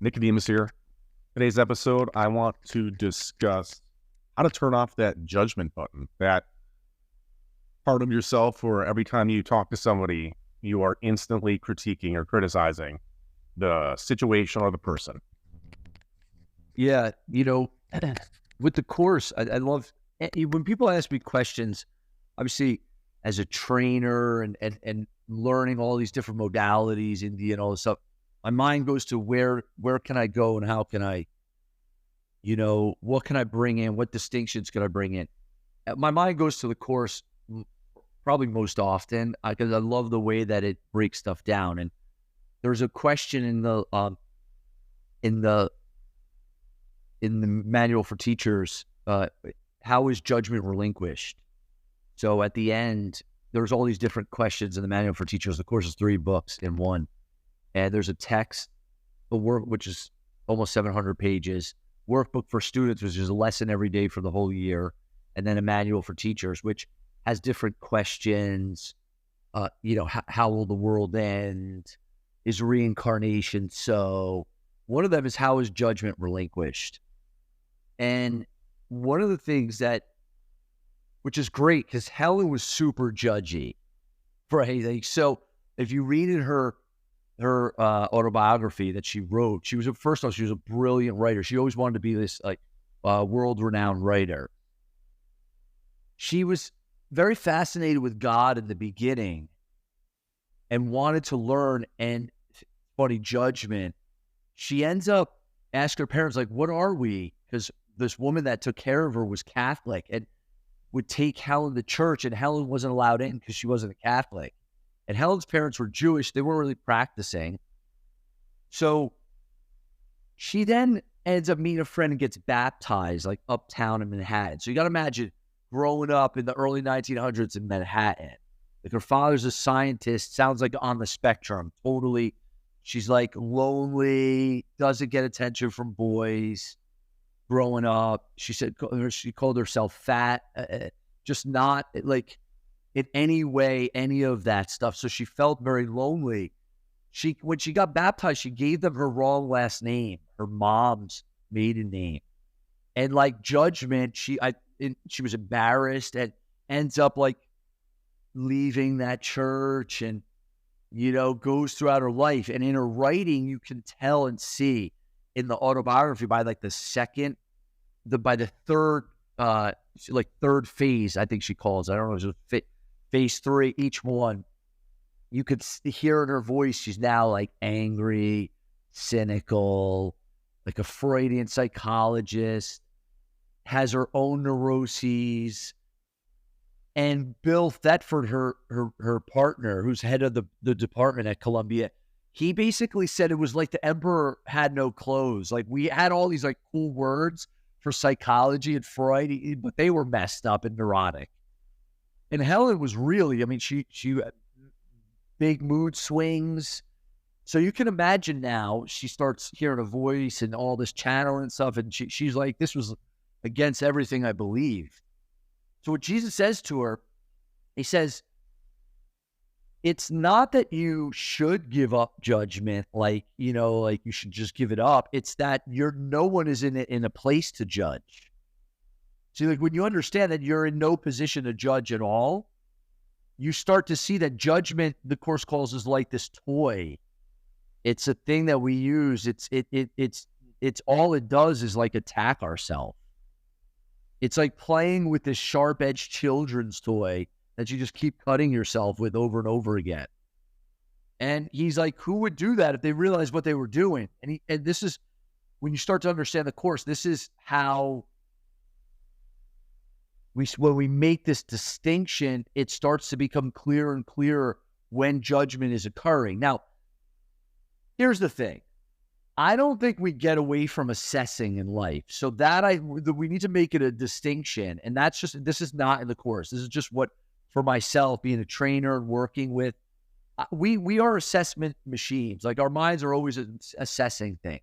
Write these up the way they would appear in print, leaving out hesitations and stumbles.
Nicodemus here. Today's episode, I want to discuss how to turn off that judgment button, that part of yourself where every time you talk to somebody, you are instantly critiquing or criticizing the situation or the person. Yeah, with the course, I love when people ask me questions. Obviously, as a trainer and learning all these different modalities, India and all this stuff, my mind goes to where can I go and how can I, what can I bring in? What distinctions can I bring in? My mind goes to the course probably most often because I love the way that it breaks stuff down. And there's a question in the manual for teachers, how is judgment relinquished? So at the end, there's all these different questions in the manual for teachers. The course is 3 books in one. And there's a text, a work, which is almost 700 pages, workbook for students, which is a lesson every day for the whole year, and then a manual for teachers, which has different questions. How will the world end? Is reincarnation so? One of them is, how is judgment relinquished? And one of the things which is great, because Helen was super judgy for anything. So if you read in her autobiography that she wrote, she was a brilliant writer. She always wanted to be this world-renowned writer. She was very fascinated with God in the beginning and wanted to learn, and funny, judgment. She ends up asking her parents, like, what are we? Because this woman that took care of her was Catholic and would take Helen to church, and Helen wasn't allowed in because she wasn't a Catholic. And Helen's parents were Jewish. They weren't really practicing. So she then ends up meeting a friend and gets baptized, like uptown in Manhattan. So you got to imagine growing up in the early 1900s in Manhattan. Like, her father's a scientist, sounds like on the spectrum, totally. She's like lonely, doesn't get attention from boys. Growing up, she said she called herself fat, just not like in any way, any of that stuff. So she felt very lonely. When she got baptized, she gave them her wrong last name, her mom's maiden name, and like judgment, she was embarrassed and ends up like leaving that church and goes throughout her life. And in her writing, you can tell and see in the autobiography by like the third phase, I think she calls it. I don't know, it was phase 3, each one. You could hear in her voice, she's now like angry, cynical, like a Freudian psychologist, has her own neuroses. And Bill Thetford, her partner, who's head of the department at Columbia, he basically said it was like the emperor had no clothes. Like, we had all these like cool words for psychology and Freud, but they were messed up and neurotic. And Helen was really, she had big mood swings. So you can imagine now she starts hearing a voice and all this channeling and stuff. And she's like, this was against everything I believed. So what Jesus says to her, he says, it's not that you should give up judgment, like you should just give it up. It's that no one is in a place to judge. See, like, when you understand that you're in no position to judge at all, you start to see that judgment, the Course calls, is like this toy. It's a thing that we use. It's all it does is like attack ourselves. It's like playing with this sharp-edged children's toy that you just keep cutting yourself with over and over again. And he's like, who would do that if they realized what they were doing? And this is, when you start to understand the Course, this is how when we make this distinction, it starts to become clearer and clearer when judgment is occurring. Now, here's the thing. I don't think we get away from assessing in life. So we need to make it a distinction. And this is not in the Course. This is just what, for myself, being a trainer and working with, we are assessment machines. Like, our minds are always assessing things.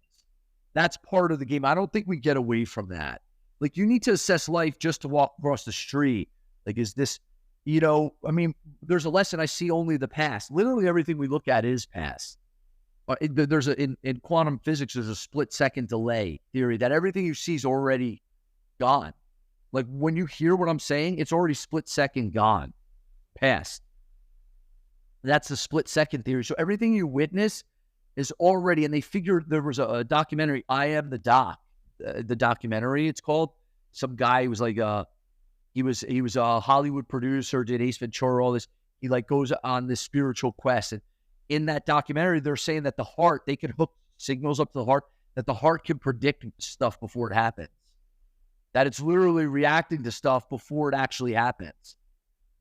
That's part of the game. I don't think we get away from that. Like, you need to assess life just to walk across the street. Like, is this, there's a lesson I see only the past. Literally everything we look at is past. There's in quantum physics, there's a split-second delay theory that everything you see is already gone. Like when you hear what I'm saying, it's already split-second gone, past. That's the split-second theory. So everything you witness is already, and they figured there was a documentary, I Am the Doc, the documentary it's called. Some guy who was like, he was a Hollywood producer, did Ace Ventura, all this. He like goes on this spiritual quest. And in that documentary, they're saying that the heart, they can hook signals up to the heart, that the heart can predict stuff before it happens. That it's literally reacting to stuff before it actually happens,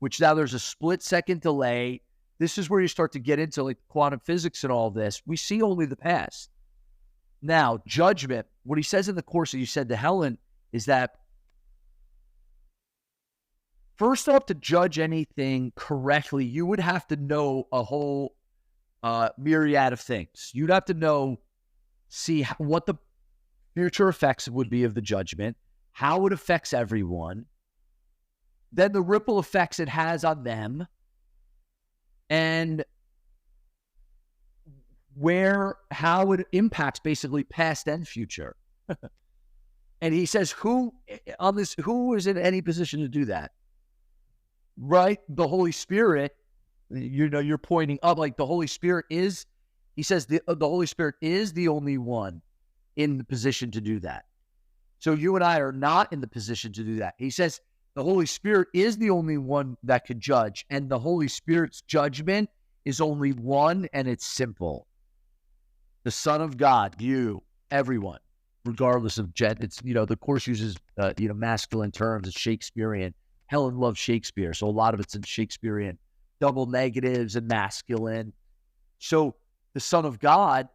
which now there's a split-second delay. This is where you start to get into like quantum physics and all this. We see only the past. Now, judgment, what he says in the course that you said to Helen is that first off, to judge anything correctly, you would have to know a whole myriad of things. You'd have to see what the future effects would be of the judgment, how it affects everyone, then the ripple effects it has on them, and how it impacts basically past and future. And he says, who is in any position to do that? Right? The Holy Spirit, you're pointing up, like the Holy Spirit is, he says the Holy Spirit is the only one in the position to do that. So you and I are not in the position to do that. He says the Holy Spirit is the only one that could judge, and the Holy Spirit's judgment is only one, and it's simple. The Son of God, you, everyone, regardless of it's, the course uses, masculine terms. It's Shakespearean. Helen loves Shakespeare, so a lot of it's in Shakespearean, double negatives and masculine. So the Son of God,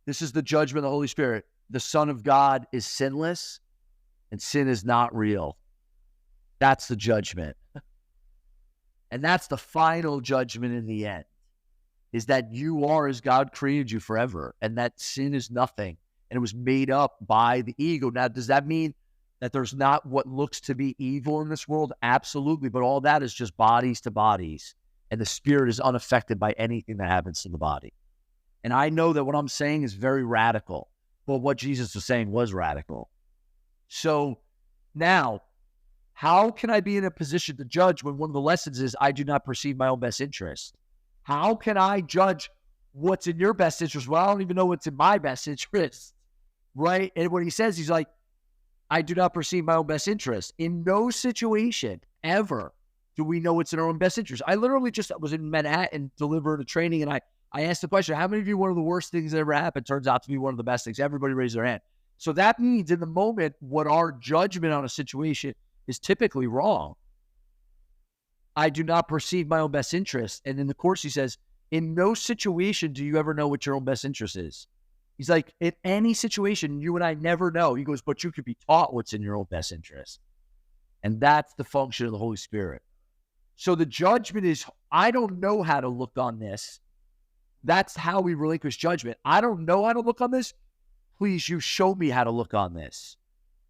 this is the judgment of the Holy Spirit. The Son of God is sinless, and sin is not real. That's the judgment. And that's the final judgment in the end, is that you are as God created you forever, and that sin is nothing, and it was made up by the ego. Now, does that mean that there's not what looks to be evil in this world? Absolutely, but all that is just bodies to bodies, and the spirit is unaffected by anything that happens to the body. And I know that what I'm saying is very radical, but what Jesus was saying was radical. So now, how can I be in a position to judge when one of the lessons is I do not perceive my own best interest? How can I judge what's in your best interest? Well, I don't even know what's in my best interest, right? And what he says, he's like, I do not perceive my own best interest. In no situation ever do we know what's in our own best interest. I literally just was in Manhattan delivering a training, and I asked the question, how many of you, one of the worst things that ever happened turns out to be one of the best things? Everybody raised their hand. So that means in the moment, what our judgment on a situation is typically wrong. I do not perceive my own best interest. And in the course, he says, in no situation do you ever know what your own best interest is. He's like, in any situation, you and I never know. He goes, but you could be taught what's in your own best interest. And that's the function of the Holy Spirit. So the judgment is, I don't know how to look on this. That's how we relinquish judgment. I don't know how to look on this. Please, you show me how to look on this.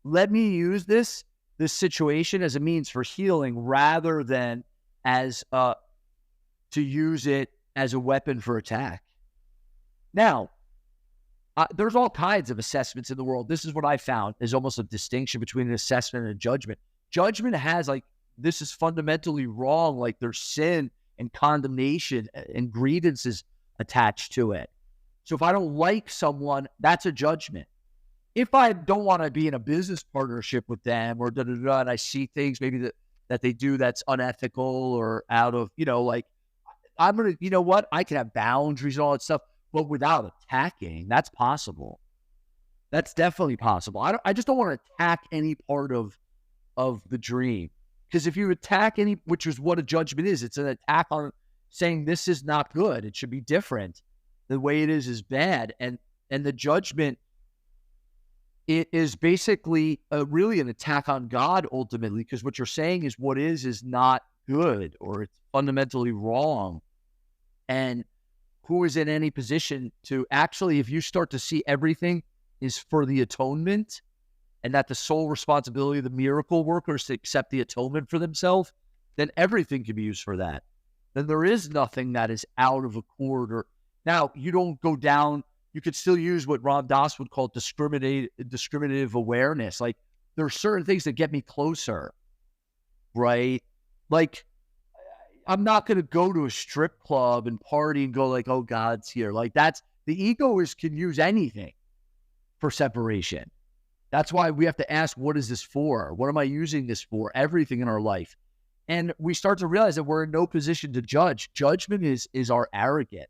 Let me use this situation as a means for healing rather than as to use it as a weapon for attack. Now, there's all kinds of assessments in the world. This is what I found is almost a distinction between an assessment and a judgment. Judgment has like, this is fundamentally wrong. Like there's sin and condemnation and grievances attached to it. So if I don't like someone, that's a judgment. If I don't want to be in a business partnership with them or and I see things maybe that they do that's unethical or out of, like I'm going to, I can have boundaries and all that stuff, but without attacking, that's possible. That's definitely possible. I just don't want to attack any part of the dream. Because if you attack which is what a judgment is, it's an attack on saying this is not good. It should be different. The way it is bad. And the judgment, it is basically really an attack on God ultimately, because what you're saying is what is not good or it's fundamentally wrong. And who is in any position to actually, if you start to see everything is for the atonement and that the sole responsibility of the miracle worker is to accept the atonement for themselves, then everything can be used for that. Then there is nothing that is out of accord or Now, you don't go down. You could still use what Ram Dass would call discriminative awareness. Like, there are certain things that get me closer, right? Like, I'm not going to go to a strip club and party and go like, oh, God's here. Like, that's the ego can use anything for separation. That's why we have to ask, what is this for? What am I using this for? Everything in our life. And we start to realize that we're in no position to judge. Judgment is our arrogance.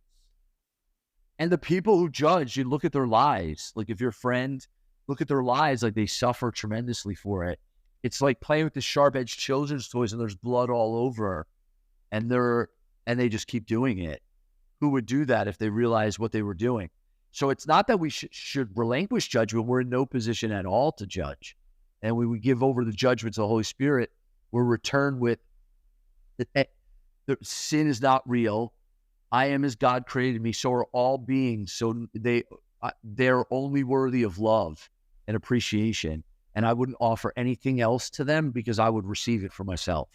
And the people who judge, you look at their lives. Like, if your friend, look at their lives, like they suffer tremendously for it. It's like playing with the sharp-edged children's toys and there's blood all over. And they just keep doing it. Who would do that if they realized what they were doing? So it's not that we should relinquish judgment. We're in no position at all to judge. And when we give over the judgment to the Holy Spirit, we're returned with the sin is not real. I am as God created me. So are all beings. So they're only worthy of love and appreciation. And I wouldn't offer anything else to them because I would receive it for myself.